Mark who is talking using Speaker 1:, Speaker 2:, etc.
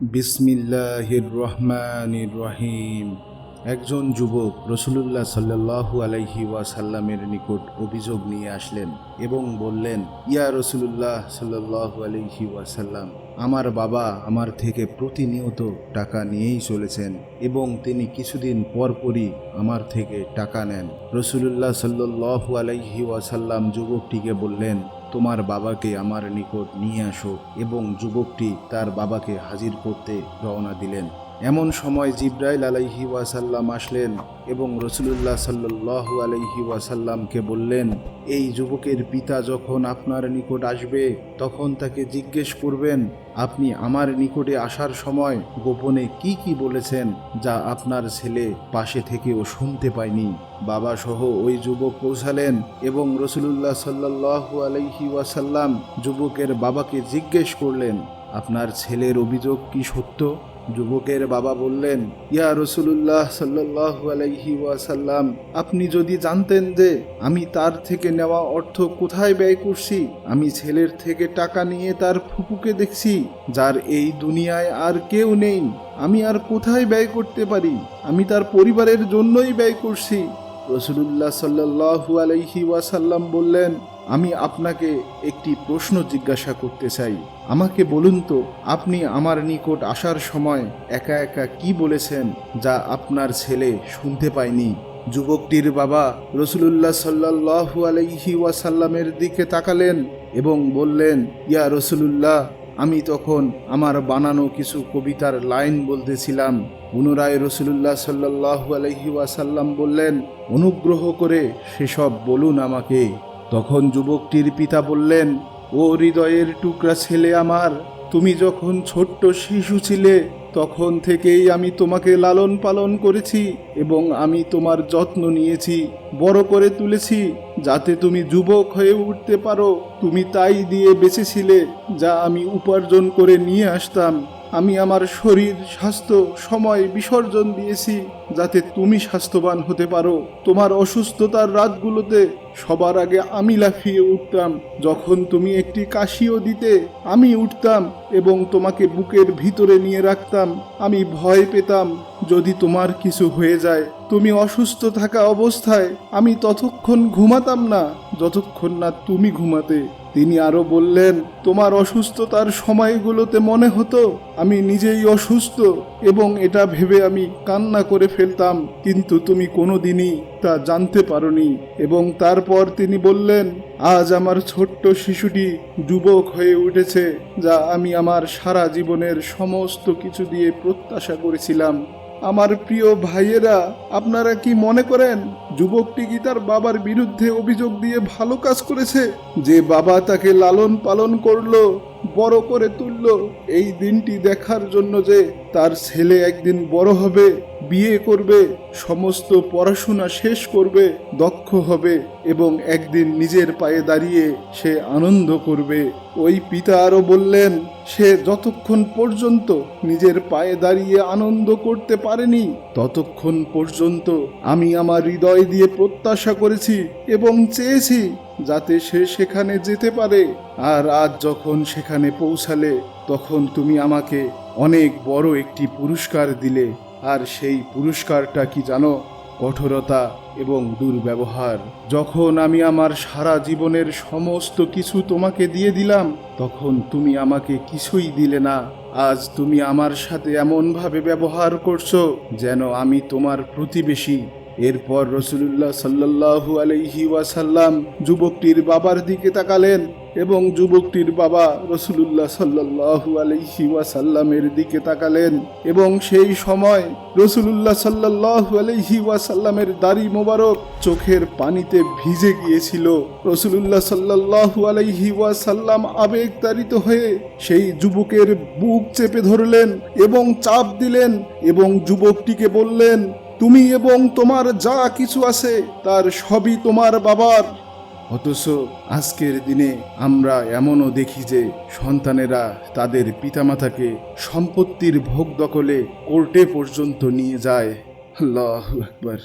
Speaker 1: বিসমিল্লাহির রহমানির রহিম। একজন যুবক রাসূলুল্লাহ সাল্লাল্লাহু আলাইহি ওয়াসাল্লামের নিকট অভিযোগ নিয়ে আসলেন এবং বললেন, ইয়া রাসূলুল্লাহ সাল্লাল্লাহু আলাইহি ওয়াসাল্লাম, আমার বাবা আমার থেকে প্রতিনিয়ত টাকা নিয়েই চলেছেন এবং তিনি কিছুদিন পরপরই আমার থেকে টাকা নেন। রাসূলুল্লাহ সাল্লাল্লাহু আলাইহি ওয়াসাল্লাম যুবকটিকে বললেন, তোমার বাবাকে আমার নিকট নিয়ে আসো, এবং যুবকটি তার বাবাকে হাজির করতে রওনা দিলেন। এমন সময় জিবরাইল আলাইহি ওয়াসাল্লাম আসলেন এবং রাসূলুল্লাহ সাল্লাল্লাহু আলাইহি ওয়াসাল্লামকে বললেন, এই যুবকের পিতা যখন আপনার নিকট আসবে তখন তাকে জিজ্ঞেস করবেন, আপনি আমার নিকটে আসার সময় গোপনে কি কি বলেছেন যা আপনার ছেলে পাশে থেকেও শুনতে পায়নি। বাবা সহ ওই যুবক পৌঁছালেন এবং রাসূলুল্লাহ সাল্লাল্লাহু আলাইহি ওয়াসাল্লাম যুবকের বাবাকে জিজ্ঞেস করলেন, আপনার ছেলের অভিযোগ কি সত্য? যুবকের বাবা বললেন, ইয়া রাসূলুল্লাহ সাল্লাল্লাহু আলাইহি ওয়াসাল্লাম, আপনি যদি জানতেন যে আমি তার থেকে নেওয়া অর্থ কোথায় ব্যয় করছি। আমি ছেলের থেকে টাকা নিয়ে তার ফুপুকে দেখছি, যার এই দুনিয়ায় আর কেউ নেই। আমি আর কোথায় ব্যয় করতে পারি? আমি তার পরিবারের জন্যই ব্যয় করছি। রাসূলুল্লাহ সাল্লাল্লাহু আলাইহি ওয়াসাল্লাম বললেন, আমি আপনাকে একটি প্রশ্ন জিজ্ঞাসা করতে চাই। আমাকে বলুন তো, আপনি আমার নিকট আসার সময় একা একা কি বলেছেন যা আপনার ছেলে শুনতে পায়নি? যুবকটির বাবা রাসূলুল্লাহ সাল্লাল্লাহু আলাইহি ওয়াসাল্লামের দিকে তাকালেন এবং বললেন, ইয়া রাসূলুল্লাহ, আমি তখন আমার বানানো কিছু কবিতার লাইন বলতেছিলাম। পুনরায় রাসূলুল্লাহ সাল্লাল্লাহু আলাইহি ওয়াসাল্লাম বললেন, অনুগ্রহ করে সেসব বলুন আমাকে। তখন যুবকটির পিতা বললেন, ও হৃদয়ের টুকরা ছেলে আমার, তুমি যখন ছোট্ট শিশু ছিলে তখন থেকেই আমি তোমাকে লালন পালন করেছি এবং আমি তোমার যত্ন নিয়েছি, বড় করে তুলেছি যাতে তুমি যুবক হয়ে উঠতে পারো। তুমি তাই দিয়ে বেঁচেছিলে যা আমি উপার্জন করে নিয়ে আসতাম। আমি আমার শরীর, স্বাস্থ্য, সময় বিসর্জন দিয়েছি যাতে তুমি স্বাস্থ্যবান হতে পারো। তোমার অসুস্থতার রাতগুলোতে সবার আগে আমি লাফিয়ে উঠতাম। যখন তুমি একটি কাশিও দিতে আমি উঠতাম এবং তোমাকে বুকের ভিতরে নিয়ে রাখতাম। আমি ভয় পেতাম যদি তোমার কিছু হয়ে যায়। তুমি অসুস্থ থাকা অবস্থায় আমি ততক্ষণ ঘুমাতাম না যতক্ষণ না তুমি ঘুমাতে। তিনি আরো বললেন, তোমার অসুস্থতার সময়গুলোতে মনে হতো আমি নিজেই অসুস্থ এবং এটা ভেবে আমি কান্না করে ফেলতাম, কিন্তু তুমি কোনোদিনই তা জানতে পারোনি। এবং তারপর তিনি বললেন, আজ আমার ছোট্ট শিশুটি যুবক হয়ে উঠেছে, যা আমি আমার সারা জীবনের সমস্ত কিছু দিয়ে প্রত্যাশা করেছিলাম। আমার প্রিয় ভাইয়েরা, আপনারা কি মনে করেন যুবকটি কি তার বাবার বিরুদ্ধে অভিযোগ দিয়ে ভালো কাজ করেছে? যে বাবা তাকে লালন পালন করলো, বড় করে তুললো এই দিনটি দেখার জন্য যে তার ছেলে একদিন বড় হবে, বিয়ে করবে, সমস্ত পড়াশোনা শেষ করবে, দক্ষ হবে এবং একদিন নিজের পায়ে দাঁড়িয়ে সে আনন্দ করবে। ওই পিতা আরো বললেন, সে যতক্ষণ পর্যন্ত নিজের পায়ে দাঁড়িয়ে আনন্দ করতে পারেনি ততক্ষণ পর্যন্ত আমি আমার হৃদয় দিয়ে প্রত্যাশা করেছি এবং চেয়েছি যাতে সে সেখানে যেতে পারে। আর আজ যখন সেখানে পৌঁছালে তখন তুমি আমাকে অনেক বড় একটি পুরস্কার দিলে। আর সেই পুরস্কারটা কি জানো? কঠোরতা এবং দুর্ব্যবহার। যখন আমি আমার সারা জীবনের সমস্ত কিছু তোমাকে দিয়ে দিলাম তখন তুমি আমাকে কিছুই দিলে না। আজ তুমি আমার সাথে এমনভাবে ব্যবহার করছো যেন আমি তোমার প্রতিবেশী। এরপর রাসূলুল্লাহ সাল্লাল্লাহু আলাইহি ওয়াসাল্লাম যুবকটির বাবার দিকে তাকালেন এবং যুবকটির বাবা রাসূলুল্লাহ সাল্লাল্লাহু আলাইহি ওয়াসাল্লামের দিকে তাকালেন এবং সেই সময় রাসূলুল্লাহ সাল্লাল্লাহু আলাইহি ওয়াসাল্লামের দাড়ি মোবারক চোখের পানিতে ভিজে গিয়েছিল। রাসূলুল্লাহ সাল্লাল্লাহু আলাইহি ওয়াসাল্লাম আবেগতাড়িত হয়ে সেই যুবকের বুক চেপে ধরলেন এবং চাপ দিলেন এবং যুবকটিকে বললেন, তুমি এবং তোমার যা কিছু আছে তার সবই তোমার বাবার। অথচ আজকের দিনে আমরা এমনও দেখি যে সন্তানেরা তাদের পিতামাতাকে সম্পত্তির ভোগ দখলে কোর্টে পর্যন্ত নিয়ে যায়। আল্লাহু আকবার।